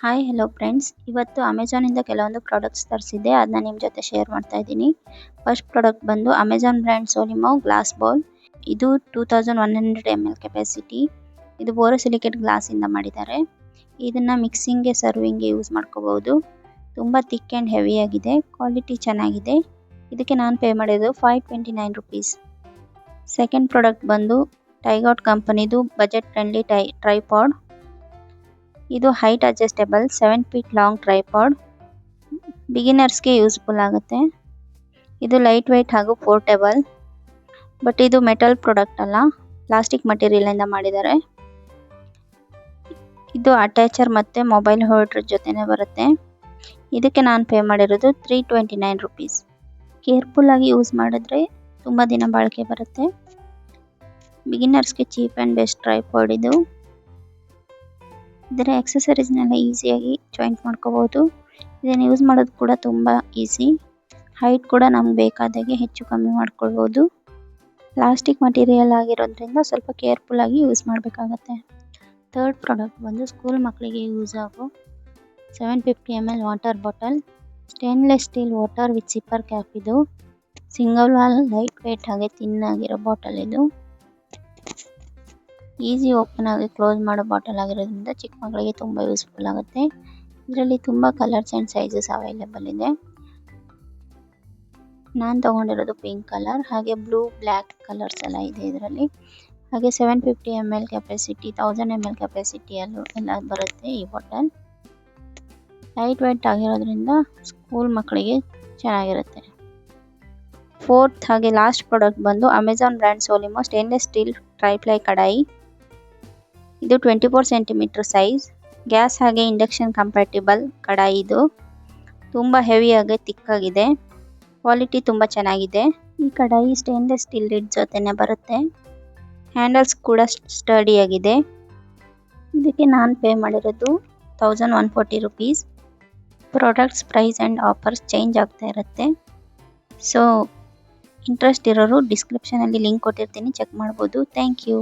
Hi hello friends, ಇವತ್ತು ಅಮೆಝಾನಿಂದ ಕೆಲವೊಂದು products ತರಿಸಿದ್ದೆ. ಅದನ್ನ ನಿಮ್ಮ ಜೊತೆ ಶೇರ್ ಮಾಡ್ತಾ ಇದ್ದೀನಿ. ಫಸ್ಟ್ ಪ್ರಾಡಕ್ಟ್ ಬಂದು ಅಮೆಝಾನ್ ಬ್ರ್ಯಾಂಡ್ ಸೋಲಿಮೋ ಗ್ಲಾಸ್ ಬೌಲ್. ಇದು 2100 ml ಕೆಪಾಸಿಟಿ. ಇದು ಬೋರೋಸಿಲಿಕೇಟ್ ಗ್ಲಾಸಿಂದ ಮಾಡಿದ್ದಾರೆ. ಇದನ್ನ ಮಿಕ್ಸಿಂಗ್ಗೆ ಸರ್ವಿಂಗ್ಗೆ ಯೂಸ್ ಮಾಡ್ಕೋಬಹುದು. ತುಂಬ ಥಿಕ್ ಆ್ಯಂಡ್ ಹೆವಿ ಆಗಿದೆ. ಕ್ವಾಲಿಟಿ ಚೆನ್ನಾಗಿದೆ. ಇದಕ್ಕೆ ನಾನು ಪೇ ಮಾಡಿದ್ದು 529 ರುಪೀಸ್. ಸೆಕೆಂಡ್ ಪ್ರಾಡಕ್ಟ್ ಬಂದು ಟೈಗಾಟ್ ಕಂಪನಿದು ಬಜೆಟ್ ಫ್ರೆಂಡ್ಲಿ ಟ್ರೈಪಾಡ್. ಇದು height adjustable 7 feet long tripod. ಬಿಗಿನರ್ಸ್ಗೆ ಯೂಸ್ಫುಲ್ ಆಗುತ್ತೆ. ಇದು ಲೈಟ್ ವೆಯ್ಟ್ ಹಾಗೂ ಪೋರ್ಟೇಬಲ್. ಬಟ್ ಇದು ಮೆಟಲ್ ಪ್ರಾಡಕ್ಟ್ ಅಲ್ಲ, ಪ್ಲಾಸ್ಟಿಕ್ ಮಟೀರಿಯಲಿಂದ ಮಾಡಿದ್ದಾರೆ. ಇದು ಅಟ್ಯಾಚರ್ ಮತ್ತು ಮೊಬೈಲ್ ಹೋಲ್ಡರ್ ಜೊತೆನೇ ಬರುತ್ತೆ. ಇದಕ್ಕೆ ನಾನು ಪೇ ಮಾಡಿರೋದು 329 ರುಪೀಸ್. ಕೇರ್ಫುಲ್ ಆಗಿ ಯೂಸ್ ಮಾಡಿದ್ರೆ ತುಂಬ ದಿನ ಬಾಳಿಕೆ ಬರುತ್ತೆ. ಬಿಗಿನರ್ಸ್ಗೆ ಚೀಪ್ ಆ್ಯಂಡ್ ಬೆಸ್ಟ್ ಟ್ರೈಪಾಡ್ ಇದು. ಇದರ ಆಕ್ಸೆಸರೀಸ್ನೆಲ್ಲ ಈಸಿಯಾಗಿ ಜಾಯಿಂಟ್ ಮಾಡ್ಕೋಬಹುದು. ಇದನ್ನು ಯೂಸ್ ಮಾಡೋದು ಕೂಡ ತುಂಬ ಈಸಿ. ಹೈಟ್ ಕೂಡ ನಮ್ಗೆ ಬೇಕಾದಾಗೆ ಹೆಚ್ಚು ಕಮ್ಮಿ ಮಾಡ್ಕೊಳ್ಬೋದು. ಪ್ಲಾಸ್ಟಿಕ್ ಮಟೀರಿಯಲ್ ಆಗಿರೋದ್ರಿಂದ ಸ್ವಲ್ಪ ಕೇರ್ಫುಲ್ ಆಗಿ ಯೂಸ್ ಮಾಡಬೇಕಾಗತ್ತೆ. ಥರ್ಡ್ ಪ್ರಾಡಕ್ಟ್ ಬಂದು ಸ್ಕೂಲ್ ಮಕ್ಕಳಿಗೆ ಯೂಸ್ ಆಗೋ 750 ml water bottle. Stainless steel water with sipper cap. ಇದು ಸಿಂಗಲ್ ವಾಲ್, ಲೈಟ್ ವೇಟ್ ಹಾಗೆ ಥಿನ್ ಆಗಿರೋ ಬಾಟಲ್. ಇದು ಈಸಿ ಓಪನ್ ಆಗಿ ಕ್ಲೋಸ್ ಮಾಡೋ ಬಾಟಲ್ ಆಗಿರೋದ್ರಿಂದ ಚಿಕ್ಕ ಮಕ್ಕಳಿಗೆ ತುಂಬ ಯೂಸ್ಫುಲ್ ಆಗುತ್ತೆ. ಇದರಲ್ಲಿ ತುಂಬ ಕಲರ್ಸ್ ಆ್ಯಂಡ್ ಸೈಜಸ್ ಅವೈಲೇಬಲ್ ಇದೆ. ನಾನು ತೊಗೊಂಡಿರೋದು ಪಿಂಕ್ ಕಲರ್, ಹಾಗೆ ಬ್ಲೂ ಬ್ಲ್ಯಾಕ್ ಕಲರ್ಸ್ ಎಲ್ಲ ಇದೆ ಇದರಲ್ಲಿ. ಹಾಗೆ 750 ml ಕೆಪಾಸಿಟಿ, 1000 ml ಕೆಪಾಸಿಟಿಯಲ್ಲೂ ಎಲ್ಲ ಬರುತ್ತೆ ಈ ಬಾಟಲ್. ಲೈಟ್ ವೇಟ್ ಆಗಿರೋದ್ರಿಂದ ಸ್ಕೂಲ್ ಮಕ್ಕಳಿಗೆ ಚೆನ್ನಾಗಿರುತ್ತೆ. ಫೋರ್ತ್ ಹಾಗೆ ಲಾಸ್ಟ್ ಪ್ರಾಡಕ್ಟ್ ಬಂದು Amazon brand Solimo stainless steel triply kadai. ಇದು 24 ಸೆಂಟಿಮೀಟರ್ ಸೈಜ್. ಗ್ಯಾಸ್ ಹಾಗೆ ಇಂಡಕ್ಷನ್ ಕಂಪ್ಯಾಟಿಬಲ್ ಕಡಾಯಿ. ಇದು ತುಂಬ ಹೆವಿಯಾಗಿ ತಿಕ್ಕಾಗಿದೆ. ಕ್ವಾಲಿಟಿ ತುಂಬ ಚೆನ್ನಾಗಿದೆ. ಈ ಕಡಾಯಿ ಸ್ಟೇನ್ಲೆಸ್ ಸ್ಟೀಲ್ ಲಿಡ್ ಜೊತೆನೆ ಬರುತ್ತೆ. ಹ್ಯಾಂಡಲ್ಸ್ ಕೂಡ ಸ್ಟಡಿಯಾಗಿದೆ. ಇದಕ್ಕೆ ನಾನು ಪೇ ಮಾಡಿರೋದು 1140 rupees. Products price and offers change ಆಗ್ತಾ ಇರುತ್ತೆ. ಸೊ ಇಂಟ್ರೆಸ್ಟ್ ಇರೋರು ಡಿಸ್ಕ್ರಿಪ್ಷನಲ್ಲಿ ಲಿಂಕ್ ಕೊಟ್ಟಿರ್ತೀನಿ, ಚೆಕ್ ಮಾಡ್ಬೋದು. Thank you.